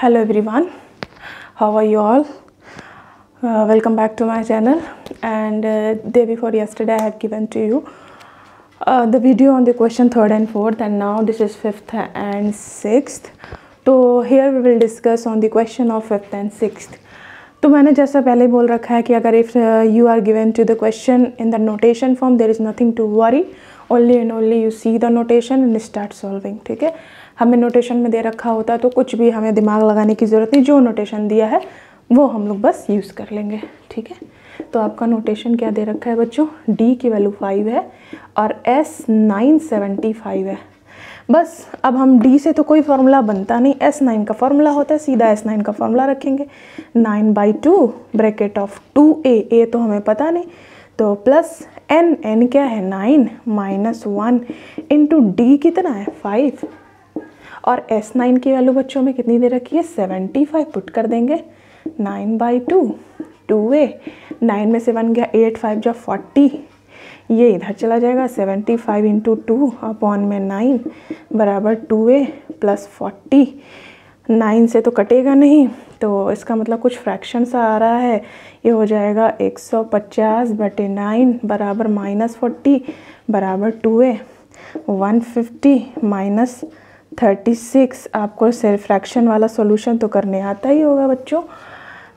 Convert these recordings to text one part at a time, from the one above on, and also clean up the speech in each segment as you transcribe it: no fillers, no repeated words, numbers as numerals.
Hello everyone, how are you all? Welcome back to my channel. And day before yesterday I have given to you the video on the question 3rd and 4th, and now this is 5th and 6th. तो here we will discuss on the question of 5th and 6th. तो मैंने जैसा पहले बोल रखा है कि अगर if you are given to the question in the notation form, there is nothing to worry, only and only you see the notation and start solving. ठीक है, हमें नोटेशन में दे रखा होता है तो कुछ भी हमें दिमाग लगाने की ज़रूरत नहीं, जो नोटेशन दिया है वो हम लोग बस यूज़ कर लेंगे. ठीक है, तो आपका नोटेशन क्या दे रखा है बच्चों, d की वैल्यू 5 है और s 975 है. बस अब हम d से तो कोई फार्मूला बनता नहीं, s9 का फार्मूला होता है, सीधा s9 का फार्मूला रखेंगे. 9/2 ब्रैकेट ऑफ 2a, a तो हमें पता नहीं, तो प्लस n क्या है 9 माइनस 1 इंटू डी कितना है 5, और s9 की वैल्यू बच्चों में कितनी दे रखी है 75. पुट कर देंगे 9/2 2a, 9 में से 1 गया 8, 5 जा 40, ये इधर चला जाएगा 75 इंटू 2 अपॉन में 9 बराबर 2a प्लस 40. 9 से तो कटेगा नहीं, तो इसका मतलब कुछ फ्रैक्शन सा आ रहा है, ये हो जाएगा 150/9 बराबर -40 बराबर 2a. 150 माइनस 36. आपको सेल्फ फ्रैक्शन वाला सॉल्यूशन तो करने आता ही होगा बच्चों,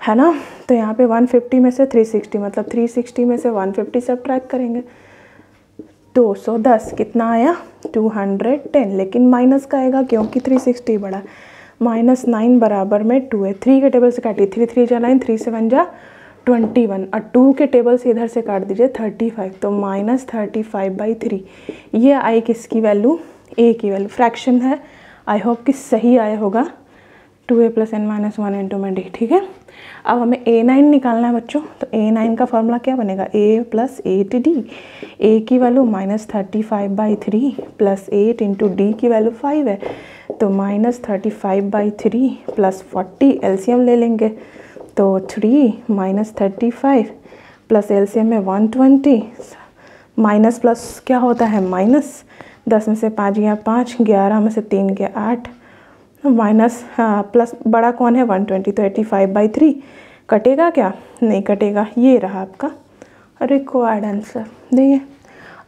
है ना. तो यहाँ पे 150 में से 360, मतलब 360 में से 150 सब्ट्रैक्ट करेंगे, 210 कितना आया 210, लेकिन माइनस का आएगा क्योंकि 360 बड़ा. -9 बराबर में 2 है, 3 के टेबल से काटिए, 3 3 जा 9, 3 7 जा 21, और 2 के टेबल से इधर से काट दीजिए 35, तो -35/3. ये आई किसकी वैल्यू, a की वैल्यू. फ्रैक्शन है, आई होप कि सही आया होगा. 2a + n - 1 इंटू में d. ठीक है, अब हमें a9 निकालना है बच्चों, तो a9 का फॉर्मूला क्या बनेगा, a + 8d. a की वैल्यू -35/3 प्लस 8 इंटू डी की वैल्यू 5 है, तो -35/3 प्लस 40, एलसीएम ले लेंगे, तो 3 - 35 प्लस एलसीएम में 120, माइनस प्लस क्या होता है माइनस, 10 में से 5 गया 5, 11 में से 3 गया 8, माइनस प्लस बड़ा कौन है 120, तो 85/3. कटेगा क्या, नहीं कटेगा. ये रहा आपका रिक्वायर्ड आंसर. देखिए,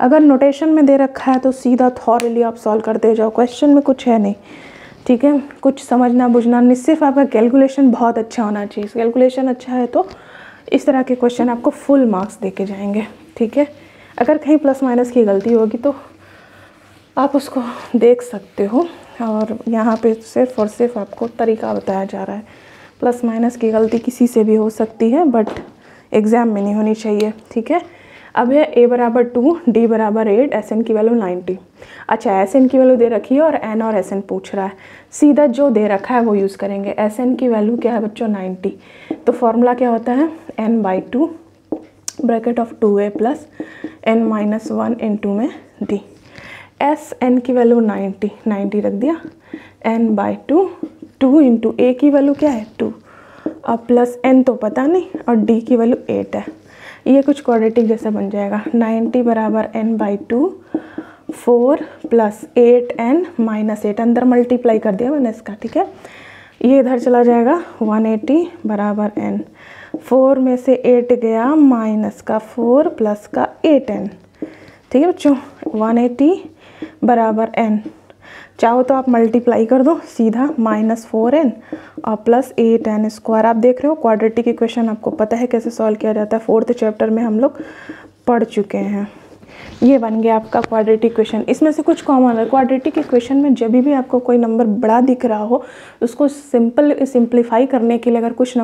अगर नोटेशन में दे रखा है तो सीधा थॉरली आप सॉल्व करते जाओ, क्वेश्चन में कुछ है नहीं. ठीक है, कुछ समझना बुझना नहीं, सिर्फ आपका कैलकुलेशन बहुत अच्छा होना चाहिए. कैलकुलेशन अच्छा है तो इस तरह के क्वेश्चन आपको फुल मार्क्स दे के जाएंगे. ठीक है, अगर कहीं प्लस माइनस की गलती होगी तो आप उसको देख सकते हो, और यहाँ पे सिर्फ और सिर्फ आपको तरीका बताया जा रहा है. प्लस माइनस की गलती किसी से भी हो सकती है, बट एग्ज़ाम में नहीं होनी चाहिए. ठीक है, अब है a बराबर 2, d बराबर 8, sn की वैल्यू 90. अच्छा, sn की वैल्यू दे रखी है और n और sn पूछ रहा है, सीधा जो दे रखा है वो यूज़ करेंगे. sn की वैल्यू क्या है बच्चों 90, तो फॉर्मूला क्या होता है n/2 bracket of 2a plus n - 1 into में d. sn की वैल्यू 90 रख दिया, n/2 2 इंटू a की वैल्यू क्या है 2, और प्लस n तो पता नहीं, और d की वैल्यू 8 है. ये कुछ क्वाड्रेटिक जैसा बन जाएगा. 90 बराबर n/2 4 प्लस 8n - 8, अंदर मल्टीप्लाई कर दिया मैंने इसका. ठीक है, ये इधर चला जाएगा 180 बराबर n, 4 में से 8 गया माइनस का 4 प्लस का 8n. ठीक है बच्चों, 180 बराबर n, चाहो तो आप मल्टीप्लाई कर दो सीधा, -4n और प्लस 8n स्क्वायर. आप देख रहे हो क्वाड्रेटिक इक्वेशन आपको पता है कैसे सॉल्व किया जाता है, 4th चैप्टर में हम लोग पढ़ चुके हैं. ये बन गया आपका क्वाड्रेटिक इक्वेशन. इसमें से कुछ कॉमन है क्वाड्रेटिक इक्वेशन में, जब भी आपको कोई नंबर बड़ा दिख रहा हो उसको सिंप्लीफाई करने के लिए अगर कुछ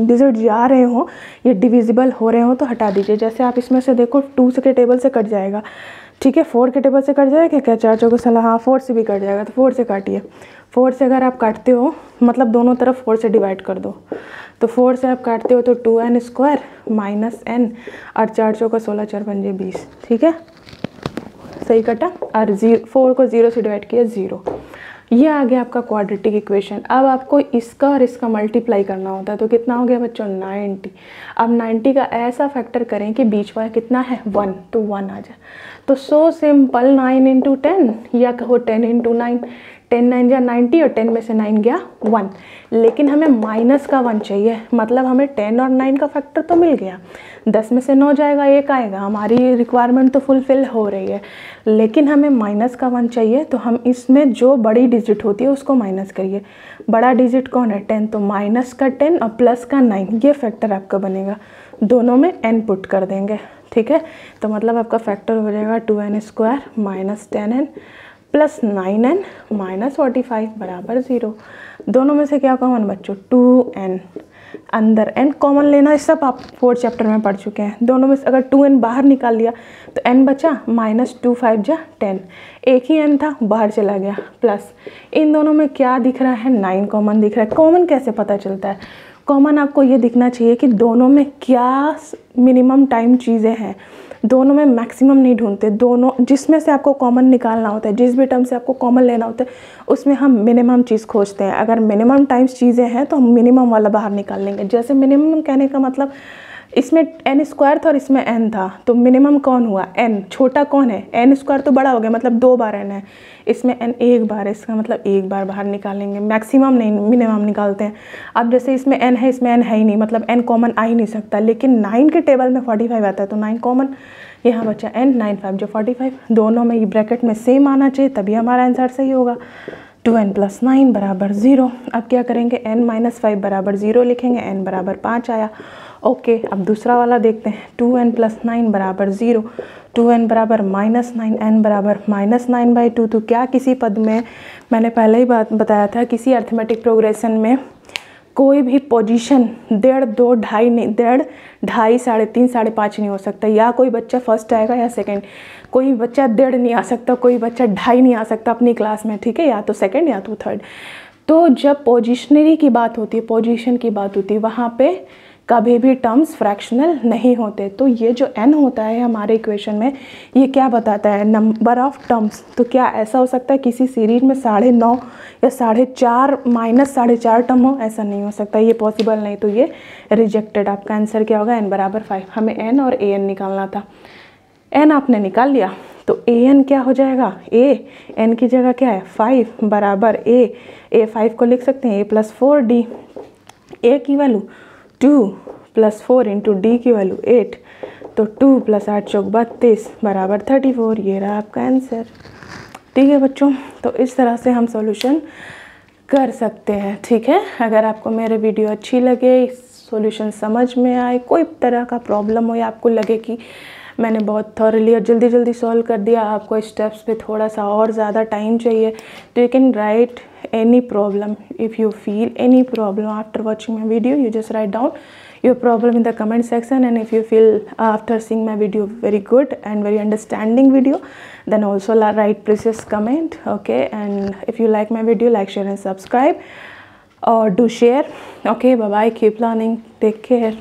डिजिट जा रहे हो, ये डिविजिबल हो रहे हो तो हटा दीजिए. जैसे आप इसमें से देखो 2 के टेबल से कट जाएगा. ठीक है, 4 के टेबल से कट जाएगा क्या, 4 चौको 16, हाँ 4 से भी कट जाएगा, तो 4 से काटिए. 4 से अगर आप काटते हो मतलब दोनों तरफ 4 से डिवाइड कर दो, तो 4 से आप काटते हो तो 2n स्क्वायर माइनस n, और 4 चौको 16, 4 पंजे 20. ठीक है, सही कटा, और 4 को 0 से डिवाइड किया 0. ये आ गया आपका क्वाड्रेटिक इक्वेशन. अब आपको इसका और इसका मल्टीप्लाई करना होता है, तो कितना हो गया बच्चों 90. अब 90 का ऐसा फैक्टर करें कि बीच वाला कितना है 1, तो 1 आ जाए. तो सो सिंपल, 9 × 10 या कहो 10 × 9, 10 9 जा 90 और 10 में से 9 गया 1, लेकिन हमें माइनस का 1 चाहिए, मतलब हमें 10 और 9 का फैक्टर तो मिल गया, 10 में से 9 जाएगा 1 आएगा, हमारी रिक्वायरमेंट तो फुलफिल हो रही है, लेकिन हमें माइनस का 1 चाहिए। तो हम इसमें जो बड़ी डिजिट होती है उसको माइनस करिए। बड़ा डिजिट कौन है? 10, तो माइनस का 10 और प्लस का 9, ये फैक्टर आपका बनेगा। दोनों में n पुट कर देंगे, ठीक है। तो मतलब आपका फैक्टर हो जाएगा 2n² minus 10n plus 9n minus 45 बराबर 0। दोनों में से क्या कॉमन बच्चों? 2n, अंदर n कॉमन लेना, इस सब आप 4th चैप्टर में पढ़ चुके हैं। दोनों में से अगर 2n बाहर निकाल लिया तो n बचा, माइनस 2 5 जा 10, एक ही n था बाहर चला गया, प्लस इन दोनों में क्या दिख रहा है? 9 कॉमन दिख रहा है। कॉमन कैसे पता चलता है? कॉमन आपको ये दिखना चाहिए कि दोनों में क्या मिनिमम टाइम चीज़ें हैं, दोनों में मैक्सिमम नहीं ढूंढते। दोनों जिसमें से आपको कॉमन निकालना होता है, जिस भी टर्म से आपको कॉमन लेना होता है, उसमें हम मिनिमम चीज़ खोजते हैं। अगर मिनिमम टाइम्स चीज़ें हैं तो हम मिनिमम वाला बाहर निकाल लेंगे। जैसे मिनिमम कहने का मतलब इसमें n² था और इसमें n था, तो मिनिमम कौन हुआ? n। छोटा कौन है? n² तो बड़ा हो गया, मतलब 2 बार n है, इसमें n 1 बार है, इसका मतलब 1 बार बाहर निकालेंगे। मैक्सिमम नहीं, मिनिमम निकालते हैं। अब जैसे इसमें n है, इसमें n है ही नहीं, मतलब n कॉमन आ ही नहीं सकता, लेकिन 9 के टेबल में 45 आता है तो 9 कॉमन, यहाँ बचा n, 9 5 जो 45, दोनों में ये ब्रैकेट में सेम आना चाहिए, तभी हमारा आंसर सही होगा। 2n + 9 बराबर 0। अब क्या करेंगे? n - 5 बराबर 0 लिखेंगे, n बराबर 5 आया। ओके, अब दूसरा वाला देखते हैं। 2n + 9 बराबर 0, 2n बराबर -9, n बराबर -9/2। तो क्या किसी पद में, मैंने पहले ही बात बताया था, किसी अर्थमेटिक प्रोग्रेशन में कोई भी पोजीशन 1.5 2 2.5 नहीं, 1.5 2.5 3.5 5.5 नहीं हो सकता। या कोई बच्चा फर्स्ट आएगा या सेकंड, कोई बच्चा 1.5 नहीं आ सकता, कोई बच्चा 2.5 नहीं आ सकता अपनी क्लास में, ठीक है, या तो सेकंड या तो थर्ड। तो जब पोजिशनरी की बात होती है, पोजीशन की बात होती है, वहाँ पे कभी भी टर्म्स फ्रैक्शनल नहीं होते। तो ये जो n होता है हमारे इक्वेशन में, ये क्या बताता है? Number of terms. तो क्या ऐसा हो सकता है किसी सीरीज में 9.5 या 4.5 माइनस 4.5 टर्म हो? ऐसा नहीं हो सकता, ये पॉसिबल नहीं, तो ये रिजेक्टेड। आपका आंसर क्या होगा? n बराबर 5। हमें n और an निकालना था, n आपने निकाल लिया, तो an क्या हो जाएगा? a, n की जगह क्या है? 5 बराबर a 5 को लिख सकते हैं a + 4d, a की वैल्यू 2 + 4 इंटू डी की वैल्यू 8, तो 2 + 8 = 32 बराबर 34। ये रहा आपका आंसर, ठीक है बच्चों। तो इस तरह से हम सॉल्यूशन कर सकते हैं, ठीक है। अगर आपको मेरे वीडियो अच्छी लगे, सॉल्यूशन समझ में आए, कोई तरह का प्रॉब्लम हो या आपको लगे कि मैंने बहुत थॉरली और जल्दी जल्दी सॉल्व कर दिया, आपको स्टेप्स पे थोड़ा सा और ज़्यादा टाइम चाहिए, तो you can write any problem. If you feel any problem after watching my video, you just write down your problem in the comment section. And if you feel after seeing my video very good and very understanding video, then also write precious comment, okay. And if you like my video, like, share and subscribe, or do share. Okay, bye bye, keep learning, take care.